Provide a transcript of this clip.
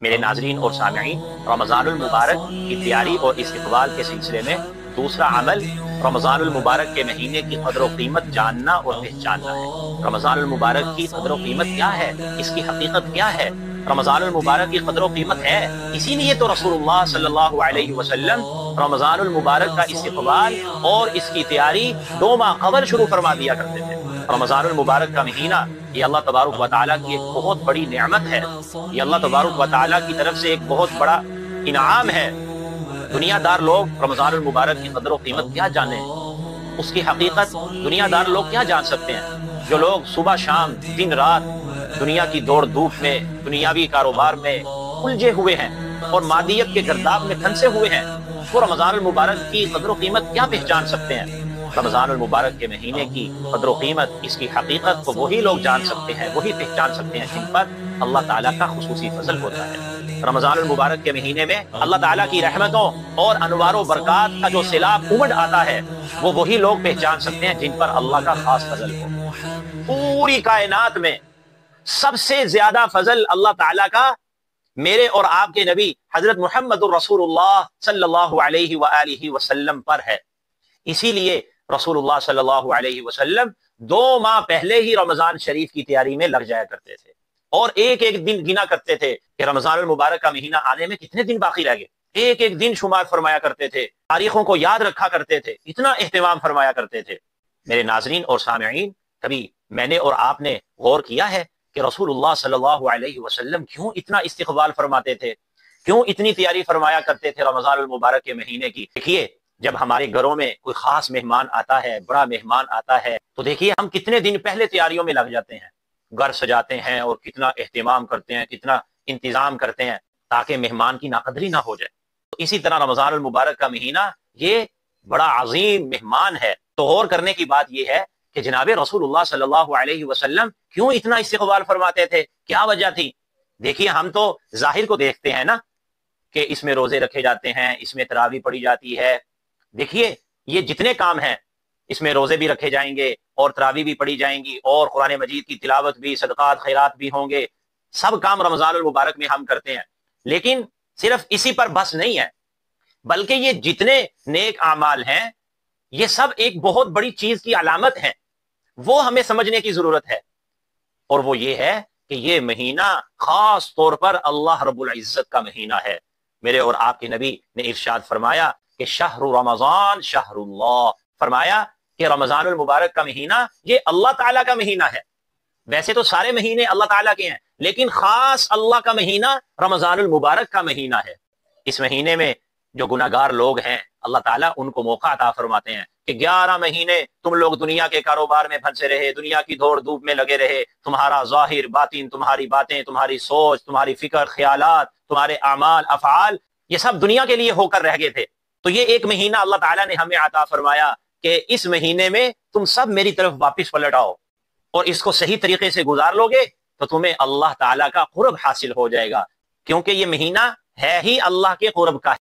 میرے ناظرین اور سامعین، رمضان المبارک کی تیاری اور استقبال کے سلسلے میں دوسرا عمل رمضان المبارک کے مہینے کی قدر و قیمت جاننا اور پہچاننا ہے۔ رمضان المبارک کی قدر و قیمت کیا ہے؟ اس کی حقیقت کیا ہے؟ رمضان المبارک کی قدر و قیمت ہے، اسی لیے تو رسول اللہ صلی اللہ علیہ وسلم رمضان المبارک کا استقبال اور اس کی تیاری 2 ماہ قبل شروع فرما دیا کرتے تھے۔ رمضان المبارک کا مہینہ یہ اللہ تبارک و تعالیٰ کی ایک بہت بڑی نعمت ہے، یہ اللہ تبارک و تعالیٰ کی طرف سے ایک بہت بڑا انعام ہے۔ دنیا دار لوگ رمضان المبارک کی قدر و قیمت کیا جانیں، اس کی حقیقت دنیا دار لوگ کیا جان سکتے ہیں؟ جو لوگ صبح شام دن رات دنیا کی دوڑ دھوپ میں، دنیاوی کاروبار میں الجھے ہوئے ہیں اور مادیت کے گرداب میں پھنسے ہوئے ہیں، وہ رمضان المبارک کی قدر و قیمت کیا پہچان سکتے ہیں؟ رمضان المبارک کے مہینے کی قدر و قیمت، اس کی حقیقت کو وہی لوگ جان سکتے ہیں، وہی پہچان سکتے ہیں جن پر اللہ تعالیٰ کا خصوصی فضل ہوتا ہے۔ رمضان المبارک کے مہینے میں اللہ تعالیٰ کی رحمتوں اور انوار و برکات کا جو سیلاب امڑ آتا ہے، وہ وہی لوگ پہچان سکتے ہیں جن پر اللہ کا خاص فضل ہو۔ پوری کائنات میں سب سے زیادہ فضل اللہ تعالیٰ کا میرے اور آپ کے نبی حضرت محمد الرسول اللہ صلی اللہ علیہ وآلہ وسلم پر ہے۔ اسی لیے رسول اللہ صلی اللہ علیہ وسلم 2 ماہ پہلے ہی رمضان شریف کی تیاری میں لگ جایا کرتے تھے اور ایک ایک دن گنا کرتے تھے کہ رمضان المبارک کا مہینہ آنے میں کتنے دن باقی رہ گئے، ایک ایک دن شمار فرمایا کرتے تھے، تاریخوں کو یاد رکھا کرتے تھے، اتنا اہتمام فرمایا کرتے تھے۔ میرے ناظرین اور سامعین، کبھی میں نے اور آپ نے غور کیا ہے کہ رسول اللہ صلی اللہ علیہ وسلم کیوں اتنا استقبال فرماتے تھے، کیوں اتنی تیاری فرمایا کرتے تھے رمضان المبارک کے مہینے کی؟ دیکھیے، جب ہمارے گھروں میں کوئی خاص مہمان آتا ہے، بڑا مہمان آتا ہے، تو دیکھیے ہم کتنے دن پہلے تیاریوں میں لگ جاتے ہیں، گھر سجاتے ہیں اور کتنا اہتمام کرتے ہیں، کتنا انتظام کرتے ہیں تاکہ مہمان کی ناقدری نہ ہو جائے۔ تو اسی طرح رمضان المبارک کا مہینہ یہ بڑا عظیم مہمان ہے۔ تو غور کرنے کی بات یہ ہے کہ جناب رسول اللہ صلی اللہ علیہ وسلم کیوں اتنا استقبال فرماتے تھے؟ کیا وجہ تھی؟ دیکھیے، ہم تو ظاہر کو دیکھتے ہیں نا کہ اس میں روزے رکھے جاتے ہیں، اس میں تراویح پڑھی جاتی ہے۔ دیکھیے، یہ جتنے کام ہیں، اس میں روزے بھی رکھے جائیں گے اور تراویح بھی پڑھی جائیں گی اور قرآن مجید کی تلاوت بھی، صدقات خیرات بھی ہوں گے، سب کام رمضان المبارک میں ہم کرتے ہیں۔ لیکن صرف اسی پر بس نہیں ہے، بلکہ یہ جتنے نیک اعمال ہیں، یہ سب ایک بہت بڑی چیز کی علامت ہیں، وہ ہمیں سمجھنے کی ضرورت ہے، اور وہ یہ ہے کہ یہ مہینہ خاص طور پر اللہ رب العزت کا مہینہ ہے۔ میرے اور آپ کے نبی نے ارشاد فرمایا کہ شہر رمضان شہر اللہ، فرمایا کہ رمضان المبارک کا مہینہ یہ اللہ تعالیٰ کا مہینہ ہے۔ ویسے تو سارے مہینے اللہ تعالیٰ کے ہیں، لیکن خاص اللہ کا مہینہ رمضان المبارک کا مہینہ ہے۔ اس مہینے میں جو گناہگار لوگ ہیں، اللہ تعالیٰ ان کو موقع عطا فرماتے ہیں کہ 11 مہینے تم لوگ دنیا کے کاروبار میں پھنسے رہے، دنیا کی دوڑ دھوپ میں لگے رہے، تمہارا ظاہر باطن، تمہاری باتیں، تمہاری سوچ، تمہاری فکر، خیالات، تمہارے اعمال افعال، یہ سب دنیا کے لیے ہو کر رہ گئے تھے۔ تو یہ ایک مہینہ اللہ تعالیٰ نے ہمیں عطا فرمایا کہ اس مہینے میں تم سب میری طرف واپس پلٹ آؤ، اور اس کو صحیح طریقے سے گزار لو گے تو تمہیں اللہ تعالیٰ کا قرب حاصل ہو جائے گا، کیونکہ یہ مہینہ ہے ہی اللہ کے قرب کا۔